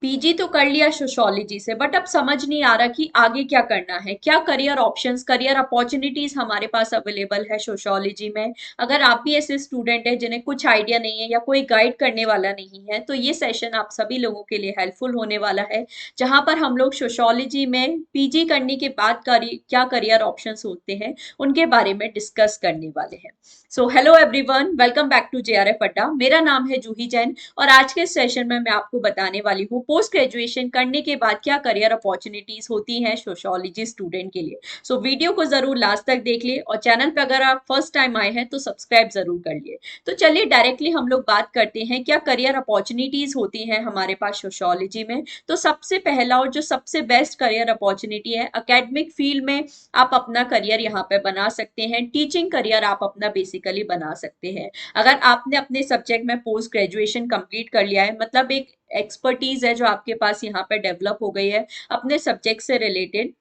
PG तो कर लिया सोशोलॉजी से, बट अब समझ नहीं आ रहा कि आगे क्या करना है, क्या करियर ऑप्शंस, करियर अपॉर्चुनिटीज हमारे पास अवेलेबल है सोशोलॉजी में। अगर आप भी ऐसे स्टूडेंट हैं जिन्हें कुछ आइडिया नहीं है या कोई गाइड करने वाला नहीं है, तो ये सेशन आप सभी लोगों के लिए हेल्पफुल होने वाला है, जहां पर हम लोग सोशोलॉजी में पीजी करने के बाद क्या करियर ऑप्शंस होते हैं उनके बारे में डिस्कस करने वाले हैं। So hello everyone, welcome back to JRF Adda. मेरा नाम है जूही जैन और आज के सेशन में मैं आपको बताने वाली हूँ पोस्ट ग्रेजुएशन करने के बाद क्या करियर अपॉर्चुनिटीज होती हैं सोशियोलॉजी स्टूडेंट के लिए। सो वीडियो को जरूर लास्ट तक देख लिए और चैनल पर अगर आप फर्स्ट टाइम आए हैं तो सब्सक्राइब जरूर कर लिए। तो चलिए डायरेक्टली हम लोग बात करते हैं क्या करियर अपॉर्चुनिटीज होती हैं हमारे पास सोशियोलॉजी में। तो सबसे पहला और जो सबसे बेस्ट करियर अपॉर्चुनिटी है, अकेडमिक फील्ड में आप अपना करियर यहाँ पे बना सकते हैं। टीचिंग करियर आप अपना बेसिकली बना सकते हैं। अगर आपने अपने सब्जेक्ट में पोस्ट ग्रेजुएशन कंप्लीट कर लिया है, मतलब एक एक्सपर्टीज है जो आपके पास यहाँ पे डेवलप हो गई है अपने सब्जेक्ट से रिलेटेड,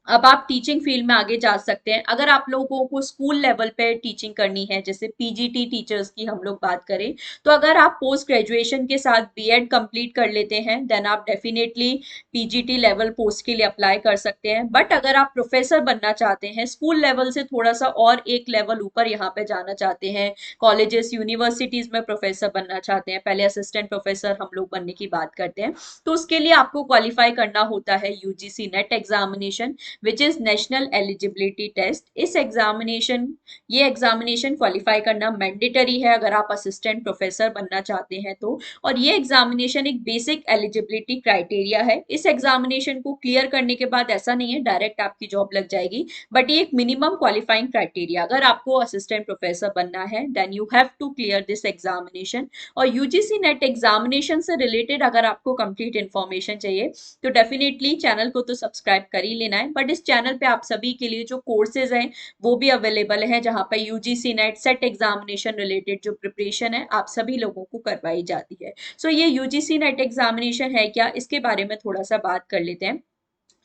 अब आप टीचिंग फील्ड में आगे जा सकते हैं। अगर आप लोगों को स्कूल लेवल पे टीचिंग करनी है, जैसे पीजीटी टीचर्स की हम लोग बात करें, तो अगर आप पोस्ट ग्रेजुएशन के साथ बीएड कंप्लीट कर लेते हैं, देन आप डेफिनेटली पीजीटी लेवल पोस्ट के लिए अप्लाई कर सकते हैं। बट अगर आप प्रोफेसर बनना चाहते हैं, स्कूल लेवल से थोड़ा सा और एक लेवल ऊपर यहाँ पे जाना चाहते हैं, कॉलेजेस यूनिवर्सिटीज में प्रोफेसर बनना चाहते हैं, पहले असिस्टेंट प्रोफेसर हम लोग बनने की बात करते हैं, तो उसके लिए आपको क्वालिफाई करना होता है UGC NET examination, which is national eligibility test. इस एग्जामिनेशन ये एग्जामिनेशन क्वालिफाई करना मैंडेटरी है अगर आप असिस्टेंट प्रोफेसर बनना चाहते हैं तो। और ये एग्जामिनेशन एक बेसिक एलिजिबिलिटी क्राइटेरिया है। इस एग्जामिनेशन को क्लियर करने के बाद ऐसा नहीं है डायरेक्ट आपकी जॉब लग जाएगी, बट ये एक मिनिमम क्वालिफाइंग क्राइटेरिया, अगर आपको असिस्टेंट प्रोफेसर बनना है then you have to clear this examination. और यूजीसी नेट एग्जामिनेशन से रिलेटेड अगर आपको कंप्लीट इन्फॉर्मेशन चाहिए तो डेफिनेटली चैनल को तो सब्सक्राइब कर ही लेना है, बट इस चैनल पे आप सभी के लिए जो कोर्सेज हैं वो भी अवेलेबल है, जहां पे UGC net set examination related जो प्रिपरेशन है आप सभी लोगों को करवाई जाती है। सो ये यूजीसी नेट एग्जामिनेशन है क्या, इसके बारे में थोड़ा सा बात कर लेते हैं।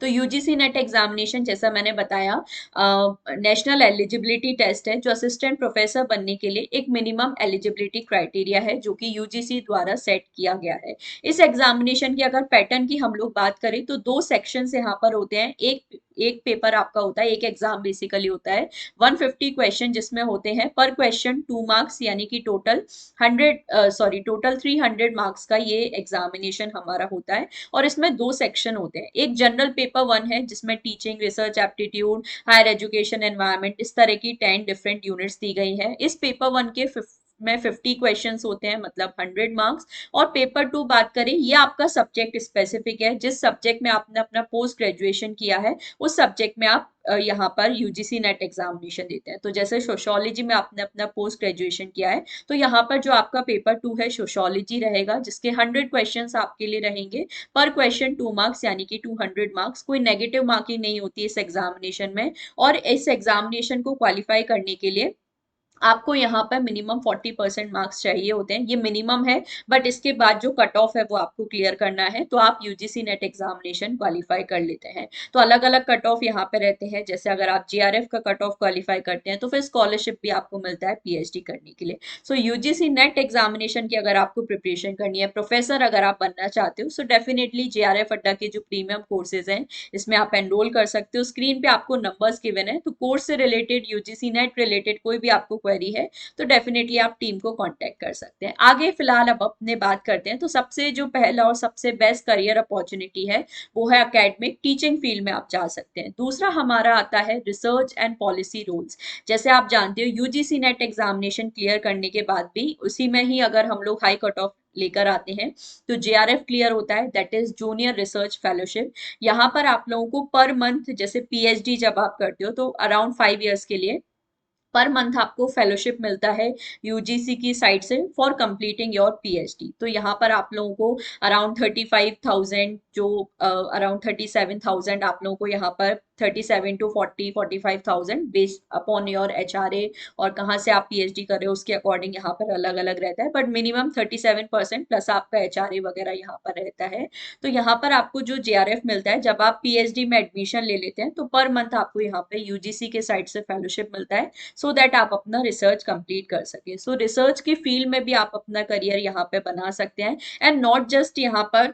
तो यूजीसी नेट एग्जामिनेशन जैसा मैंने बताया, नेशनल एलिजिबिलिटी टेस्ट है जो असिस्टेंट प्रोफेसर बनने के लिए एक मिनिमम एलिजिबिलिटी क्राइटेरिया है जो कि यूजीसी द्वारा सेट किया गया है। इस एग्जामिनेशन की अगर पैटर्न की हम लोग बात करें तो दो सेक्शन यहाँ पर होते हैं। एक एक पेपर आपका होता है, एक एग्जाम बेसिकली होता है 150 क्वेश्चन जिसमें होते हैं पर क्वेश्चन 2 मार्क्स, यानी कि टोटल 300 मार्क्स का ये एग्जामिनेशन हमारा होता है। और इसमें दो सेक्शन होते हैं, एक जनरल पेपर 1 है जिसमें teaching, research, aptitude, higher education, environment, इस तरह की 10 डिफरेंट यूनिट्स दी गई है। इस पेपर 1 के में 50 क्वेश्चंस होते हैं, मतलब 100 मार्क्स। और पेपर 2 बात करें, ये आपका सब्जेक्ट स्पेसिफिक है, जिस सब्जेक्ट में आपने अपना पोस्ट ग्रेजुएशन किया है उस सब्जेक्ट में आप यहाँ पर यूजीसी नेट एग्जामिनेशन देते हैं। तो जैसे सोशोलॉजी में आपने अपना पोस्ट ग्रेजुएशन किया है तो यहाँ पर जो आपका पेपर 2 है सोशोलॉजी रहेगा, जिसके 100 क्वेश्चन आपके लिए रहेंगे, पर क्वेश्चन 2 मार्क्स, यानी कि 200 मार्क्स। कोई नेगेटिव मार्किंग नहीं होती इस एग्जामिनेशन में। और इस एग्जामिनेशन को क्वालिफाई करने के लिए आपको यहाँ पर मिनिमम 40% मार्क्स चाहिए होते हैं, ये मिनिमम है, बट इसके बाद जो कट ऑफ है वो आपको क्लियर करना है, तो आप यूजीसी नेट एग्जामिनेशन क्वालिफाई कर लेते हैं। तो अलग अलग कट ऑफ यहाँ पे रहते हैं, जैसे अगर आप जीआरएफ का कट ऑफ क्वालिफाई करते हैं तो फिर स्कॉलरशिप भी आपको मिलता है पीएचडी करने के लिए। सो यूजीसी नेट एग्जामिनेशन की अगर आपको प्रिपरेशन करनी है, प्रोफेसर अगर आप बनना चाहते हो, सो डेफिनेटली जेआरएफ अड्डा के जो प्रीमियम कोर्सेज हैं इसमें आप एनरोल कर सकते हो। स्क्रीन पे आपको नंबर्स गिवन है, तो कोर्स से रिलेटेड, यूजीसी नेट रिलेटेड कोई भी आपको क्वेरी है तो डेफिनेटली आप टीम को कांटेक्ट कर सकते हैं। आगे फिलहाल अब अपने बात करते हैं, तो सबसे जो पहला और सबसे बेस्ट करियर अपॉर्चुनिटी है वो है एकेडमिक टीचिंग फील्ड में आप जा सकते हैं। दूसरा हमारा आता है रिसर्च एंड पॉलिसी रोल्स। जैसे आप जानते हो यूजीसी नेट एग्जामिनेशन क्लियर करने के बाद भी उसी में ही अगर हम लोग हाई कट ऑफ लेकर आते हैं तो जेआरएफ क्लियर होता है, that is junior research fellowship. यहाँ पर आप लोगों को पर मंथ, जैसे पीएचडी जब आप करते हो तो अराउंड 5 इयर्स के लिए पर मंथ आपको फेलोशिप मिलता है यूजीसी की साइड से फॉर कंप्लीटिंग योर पीएचडी। तो यहाँ पर आप लोगों को अराउंड 35,000, जो अराउंड 37,000 आप लोगों को यहाँ पर 37 to 40, 45,000 based upon your HRA और कहाँ से आप पीएचडी कर रहे हो उसके अकॉर्डिंग यहाँ पर अलग अलग रहता है, बट मिनिमम 37% प्लस आपका एचआरए वगैरह यहाँ पर रहता है। तो यहाँ पर आपको जो जेआरएफ मिलता है जब आप पीएचडी में एडमिशन ले लेते हैं तो पर मंथ आपको यहाँ पे यूजीसी के साइड से फेलोशिप मिलता है, सो दैट आप अपना रिसर्च कंप्लीट कर सके। सो रिसर्च की फील्ड में भी आप अपना करियर यहाँ पे बना सकते हैं। एंड नॉट जस्ट यहाँ पर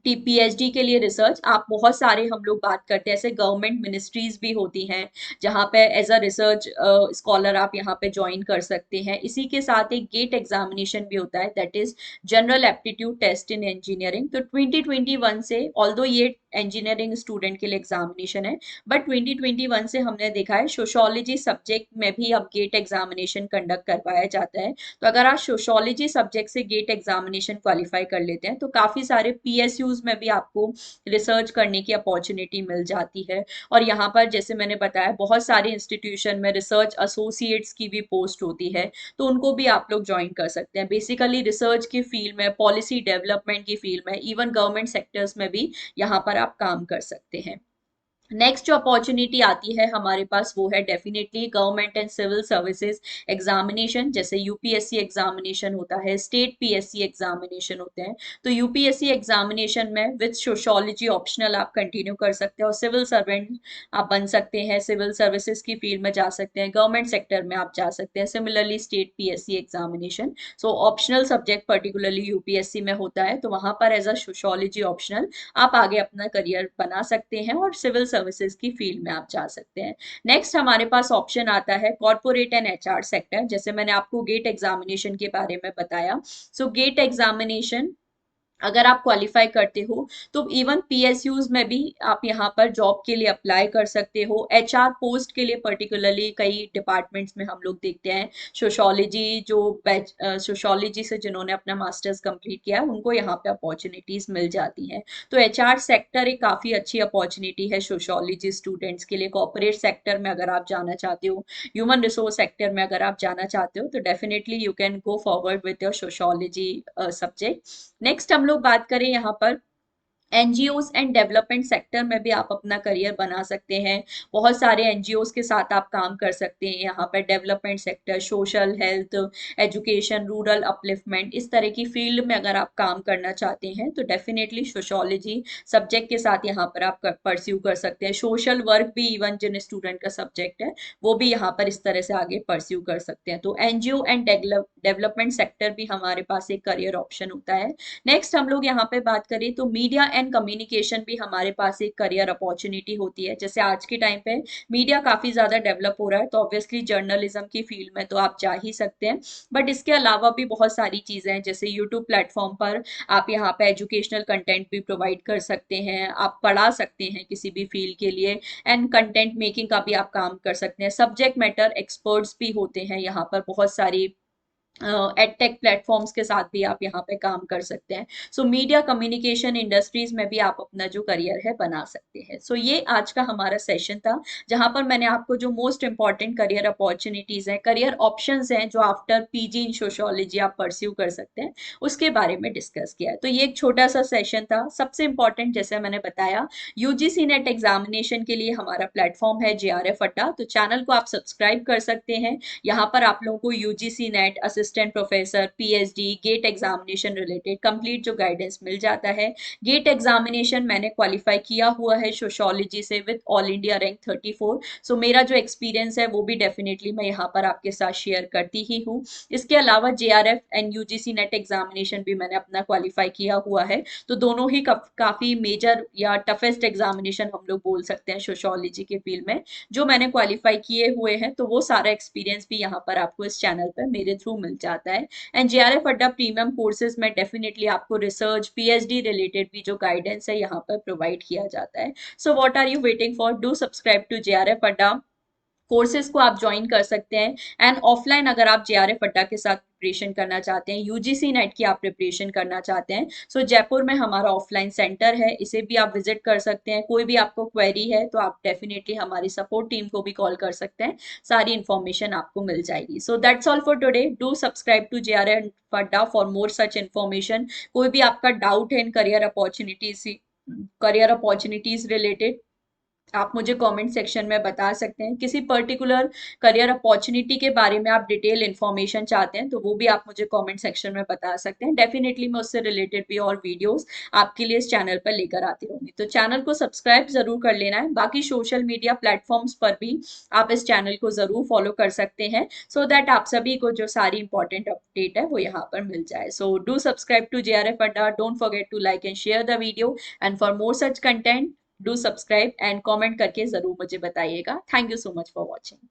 पीएचडी के लिए रिसर्च आप बहुत सारे हम लोग बात करते हैं, ऐसे गवर्नमेंट मिनिस्ट्रीज भी होती हैं जहाँ पे एज अ रिसर्च स्कॉलर आप यहाँ पे ज्वाइन कर सकते हैं। इसी के साथ एक गेट एग्जामिनेशन भी होता है, that is general aptitude test in engineering. तो 2021 से, ऑल्दो ये इंजीनियरिंग स्टूडेंट के लिए एग्जामिनेशन है, बट 2021 से हमने देखा है सोशोलॉजी सब्जेक्ट में भी अब गेट एग्जामिनेशन कंडक्ट करवाया जाता है। तो अगर आप सोशोलॉजी सब्जेक्ट से गेट एग्जामिनेशन क्वालिफाई कर लेते हैं तो काफी सारे पीएसयूज में भी आपको रिसर्च करने की अपॉर्चुनिटी मिल जाती है। और यहाँ पर जैसे मैंने बताया बहुत सारे इंस्टीट्यूशन में रिसर्च एसोसिएट्स की भी पोस्ट होती है, तो उनको भी आप लोग ज्वाइन कर सकते हैं। बेसिकली रिसर्च की फील्ड में, पॉलिसी डेवलपमेंट की फील्ड में, इवन गवर्नमेंट सेक्टर्स में भी यहाँ पर आप काम कर सकते हैं। नेक्स्ट जो अपॉर्चुनिटी आती है हमारे पास वो है definitely government and civil services examination. जैसे यूपीएससी एग्जामिनेशन होता है, स्टेट पीएससी एग्जामिनेशन होते हैं। तो यूपीएससी एग्जामिनेशन में विद सोशियोलॉजी ऑप्शनल आप कंटिन्यू कर सकते हैं और सिविल सर्वेंट आप बन सकते हैं, सिविल सर्विसेज की फील्ड में जा सकते हैं, गवर्नमेंट सेक्टर में आप जा सकते हैं। सिमिलरली स्टेट पीएससी एग्जामिनेशन, सो ऑप्शनल सब्जेक्ट पर्टिकुलरली यूपीएससी में होता है, तो वहां पर एज अ सोशियोलॉजी ऑप्शनल आप आगे अपना करियर बना सकते हैं और सिविल सर्विसेज की फील्ड में आप जा सकते हैं। नेक्स्ट हमारे पास ऑप्शन आता है कॉर्पोरेट एंड एचआर सेक्टर। जैसे मैंने आपको गेट एग्जामिनेशन के बारे में बताया, सो गेट एग्जामिनेशन अगर आप क्वालिफाई करते हो तो इवन पीएसयूज में भी आप यहाँ पर जॉब के लिए अप्लाई कर सकते हो। एचआर पोस्ट के लिए पर्टिकुलरली कई डिपार्टमेंट्स में हम लोग देखते हैं सोशोलॉजी जो बैच सोशोलॉजी से जिन्होंने अपना मास्टर्स कंप्लीट किया है उनको यहाँ पे अपॉर्चुनिटीज मिल जाती हैं। तो एचआर सेक्टर एक काफी अच्छी अपॉर्चुनिटी है सोशोलॉजी स्टूडेंट्स के लिए। कॉर्पोरेट सेक्टर में अगर आप जाना चाहते हो, ह्यूमन रिसोर्स सेक्टर में अगर आप जाना चाहते हो, तो definitely you can go forward with your sociology subject. Next हम लोग बात करें यहाँ पर एनजीओज एंड डेवलपमेंट सेक्टर में भी आप अपना करियर बना सकते हैं। बहुत सारे एनजीओज के साथ आप काम कर सकते हैं यहाँ पर। Development sector, social, health, education, rural upliftment, इस तरह की फील्ड में अगर आप काम करना चाहते हैं तो डेफिनेटली सोशोलॉजी सब्जेक्ट के साथ यहाँ पर आप परस्यू कर सकते हैं। सोशल वर्क भी इवन जिन स्टूडेंट का सब्जेक्ट है वो भी यहाँ पर इस तरह से आगे परस्यू कर सकते हैं। तो एनजीओ एंड डेवलपमेंट सेक्टर भी हमारे पास एक करियर ऑप्शन होता है। नेक्स्ट हम लोग यहाँ पे बात करें तो मीडिया एंड कम्युनिकेशन भी हमारे पास एक करियर अपॉर्चुनिटी होती है। जैसे आज के टाइम पे मीडिया काफी ज्यादा डेवलप हो रहा है, तो ऑब्वियसली जर्नलिज्म की फील्ड में तो आप जा ही सकते हैं। बट इसके अलावा भी बहुत सारी चीजें हैं, जैसे यूट्यूब प्लेटफॉर्म पर आप यहाँ पे एजुकेशनल कंटेंट भी प्रोवाइड कर सकते हैं, आप पढ़ा सकते हैं किसी भी फील्ड के लिए, एंड कंटेंट मेकिंग का भी आप काम कर सकते हैं। सब्जेक्ट मैटर एक्सपर्ट्स भी होते हैं यहाँ पर बहुत सारी एडटेक प्लेटफॉर्म्स के साथ भी आप यहाँ पे काम कर सकते हैं। सो मीडिया कम्युनिकेशन इंडस्ट्रीज में भी आप अपना जो करियर है बना सकते हैं। सो ये आज का हमारा सेशन था जहां पर मैंने आपको जो मोस्ट इंपॉर्टेंट करियर अपॉर्चुनिटीज हैं, करियर ऑप्शंस हैं जो आफ्टर पीजी इन सोशियोलॉजी आप परस्यू कर सकते हैं, उसके बारे में डिस्कस किया है। तो ये एक छोटा सा सेशन था। सबसे इंपॉर्टेंट जैसे मैंने बताया, यूजीसी नेट एग्जामिनेशन के लिए हमारा प्लेटफॉर्म है जेआरएफ अड्डा, तो चैनल को आप सब्सक्राइब कर सकते हैं। यहाँ पर आप लोगों को UGC NET, assistant professor, PhD, GATE examination related complete जो गाइडेंस मिल जाता है। गेट एग्जामिनेशन मैंने क्वालिफाई किया हुआ है सोशियोलॉजी से विद ऑल इंडिया रैंक 34। सो मेरा जो एक्सपीरियंस है वो भी डेफिनेटली मैं यहाँ पर आपके साथ शेयर करती ही हूँ। इसके अलावा JRF and UGC NET examination भी मैंने अपना क्वालिफाई किया हुआ है। तो दोनों ही काफी मेजर या टफेस्ट एग्जामिनेशन हम लोग बोल सकते हैं सोशियोलॉजी के फील्ड में जो मैंने क्वालिफाई किए हुए हैं। तो वो सारा एक्सपीरियंस भी यहाँ पर आपको इस चैनल पर मेरे थ्रू मिल जाता है। एंड जेआरएफ अड्डा प्रीमियम कोर्सेज में डेफिनेटली आपको रिसर्च, पीएचडी रिलेटेड भी जो गाइडेंस है यहाँ पर प्रोवाइड किया जाता है। So what are you waiting for, do subscribe to JRF Adda. Courses को आप ज्वाइन कर सकते हैं। एंड ऑफलाइन अगर आप जेआरएफ अड्डा के साथ प्रिपरेशन करना चाहते हैं, यूजीसी नेट की आप प्रिपरेशन करना चाहते हैं, सो जयपुर में हमारा ऑफलाइन सेंटर है, इसे भी आप विजिट कर सकते हैं। कोई भी आपको क्वेरी है तो आप डेफिनेटली हमारी सपोर्ट टीम को भी कॉल कर सकते हैं, सारी इंफॉर्मेशन आपको मिल जाएगी। So that's all for today, do subscribe to JRF Adda for more such information. कोई भी आपका डाउट है इन करियर अपॉर्चुनिटीज रिलेटेड, आप मुझे कमेंट सेक्शन में बता सकते हैं। किसी पर्टिकुलर करियर अपॉर्चुनिटी के बारे में आप डिटेल इन्फॉर्मेशन चाहते हैं तो वो भी आप मुझे कमेंट सेक्शन में बता सकते हैं। डेफिनेटली मैं उससे रिलेटेड भी और वीडियोस आपके लिए इस चैनल पर लेकर आती रहूंगी। तो चैनल को सब्सक्राइब जरूर कर लेना है। बाकी सोशल मीडिया प्लेटफॉर्म्स पर भी आप इस चैनल को जरूर फॉलो कर सकते हैं, सो दैट आप सभी को जो सारी इंपॉर्टेंट अपडेट है वो यहाँ पर मिल जाए। So do subscribe to JRF Adda, don't forget to like and share the video, and for more such content do subscribe and comment करके जरूर मुझे बताइएगा। Thank you so much for watching.